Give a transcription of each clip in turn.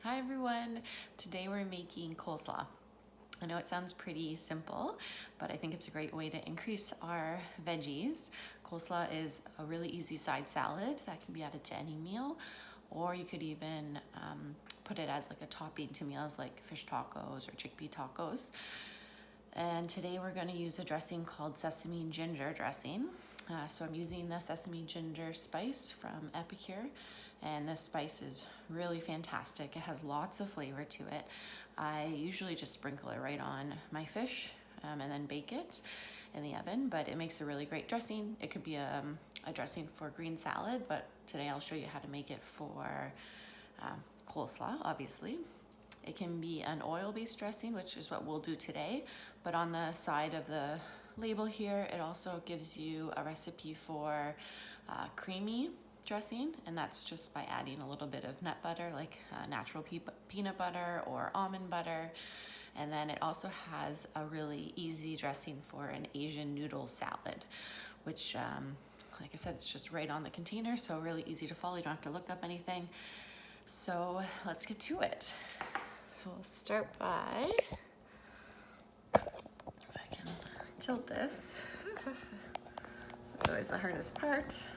Hi everyone. Today we're making coleslaw. I know it sounds pretty simple, but I think it's a great way to increase our veggies. Coleslaw is a really easy side salad that can be added to any meal, or you could even put it as like a topping to meals like fish tacos or chickpea tacos. And today we're going to use a dressing called Sesame ginger dressing. So I'm using the sesame ginger spice from Epicure, and this spice is really fantastic. It has lots of flavor to it. I usually just sprinkle it right on my fish and then bake it in the oven, but it makes a really great dressing. It could be a dressing for green salad, but today I'll show you how to make it for coleslaw, obviously. It can be an oil-based dressing, which is what we'll do today, but on the side of the label here, it also gives you a recipe for creamy dressing, and that's just by adding a little bit of nut butter, like natural peanut butter or almond butter. And then it also has a really easy dressing for an Asian noodle salad, which, like I said, it's just right on the container, so really easy to follow. You don't have to look up anything. So let's get to it. So we'll start by, if I can tilt this. That's always the hardest part.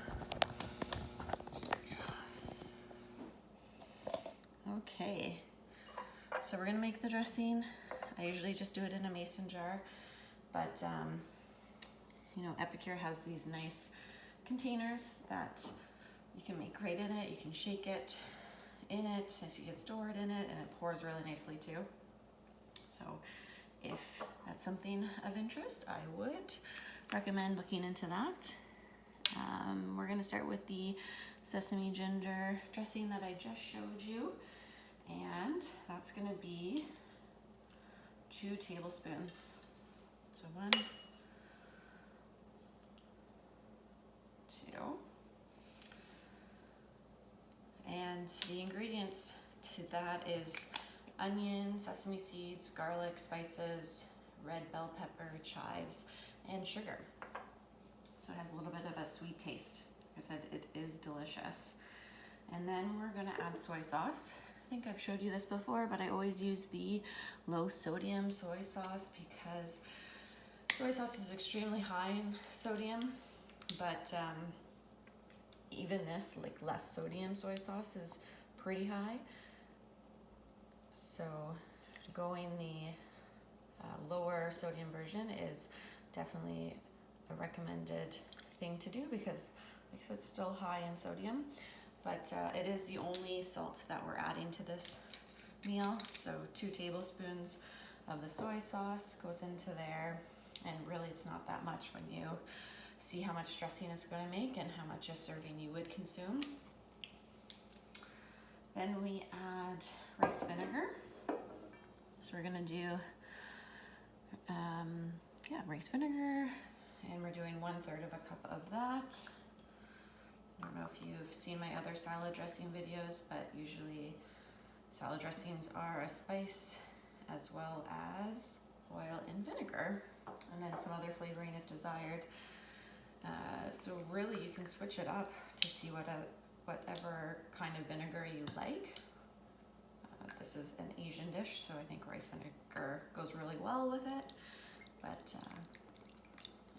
Okay, so we're gonna make the dressing. I usually just do it in a mason jar, but you know, Epicure has these nice containers that you can make right in it. You can shake it in it as you can store it in it, and it pours really nicely too. So if that's something of interest, I would recommend looking into that. We're gonna start with the sesame ginger dressing that I just showed you, and that's gonna be 2 tablespoons. So 1, 2. And the ingredients to that is onion, sesame seeds, garlic, spices, red bell pepper, chives, and sugar. So it has a little bit of a sweet taste. Like I said, it is delicious. And then we're gonna add soy sauce. I think I've showed you this before, but I always use the low sodium soy sauce because soy sauce is extremely high in sodium, but even this, like less sodium soy sauce, is pretty high. So going the lower sodium version is definitely a recommended thing to do because, like I said, it's still high in sodium, but it is the only salt that we're adding to this meal. So 2 tablespoons of the soy sauce goes into there, and really it's not that much when you see how much dressing it's going to make and how much a serving you would consume. Then we add rice vinegar. So we're going to do rice vinegar, and we're doing 1/3 of a cup of that. I don't know if you've seen my other salad dressing videos, but usually salad dressings are a spice as well as oil and vinegar, and then some other flavoring if desired. So really you can switch it up to see whatever kind of vinegar you like. This is an Asian dish, so I think rice vinegar goes really well with it, but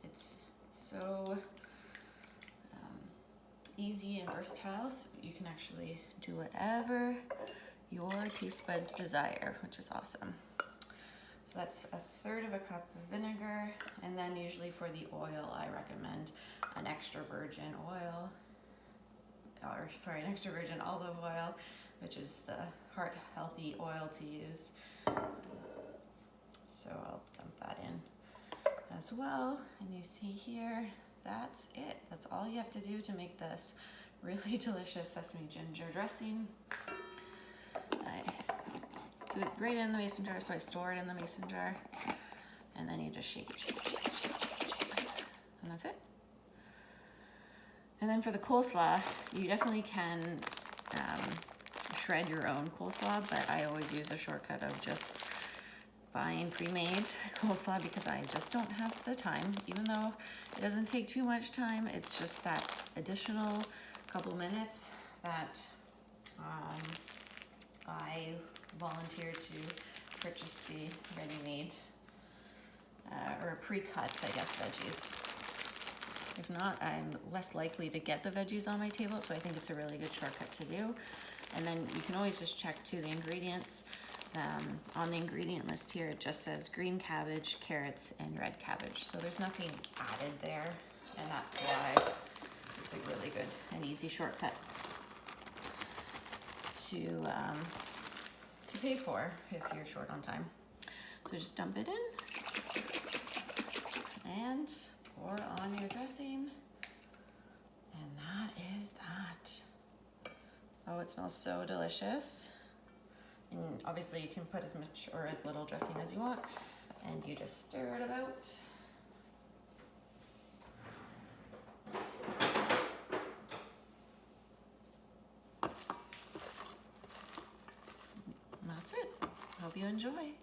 it's so easy and versatile, so you can actually do whatever your taste buds desire, which is awesome. So that's 1/3 of a cup of vinegar, and then usually for the oil, I recommend an extra virgin oil, an extra virgin olive oil, which is the heart healthy oil to use. So I'll dump that in as well, and you see here, that's it. That's all you have to do to make this really delicious sesame ginger dressing. I do it right in the mason jar, so I store it in the mason jar, and then you just shake it, and that's it. And then for the coleslaw, you definitely can shred your own coleslaw, but I always use the shortcut of just buying pre-made coleslaw because I just don't have the time. Even though it doesn't take too much time, it's just that additional couple minutes that I volunteered to purchase the ready-made or pre-cut, I guess, veggies. If not, I'm less likely to get the veggies on my table, so I think it's a really good shortcut to do. And then you can always just check too the ingredients. On the ingredient list here, it just says green cabbage, carrots, and red cabbage. So there's nothing added there, and that's why it's a really good and easy shortcut to pay for if you're short on time. So just dump it in and pour on your dressing, and that is that. Oh, it smells so delicious. And obviously you can put as much or as little dressing as you want, and you just stir it about. And that's it. Hope you enjoy.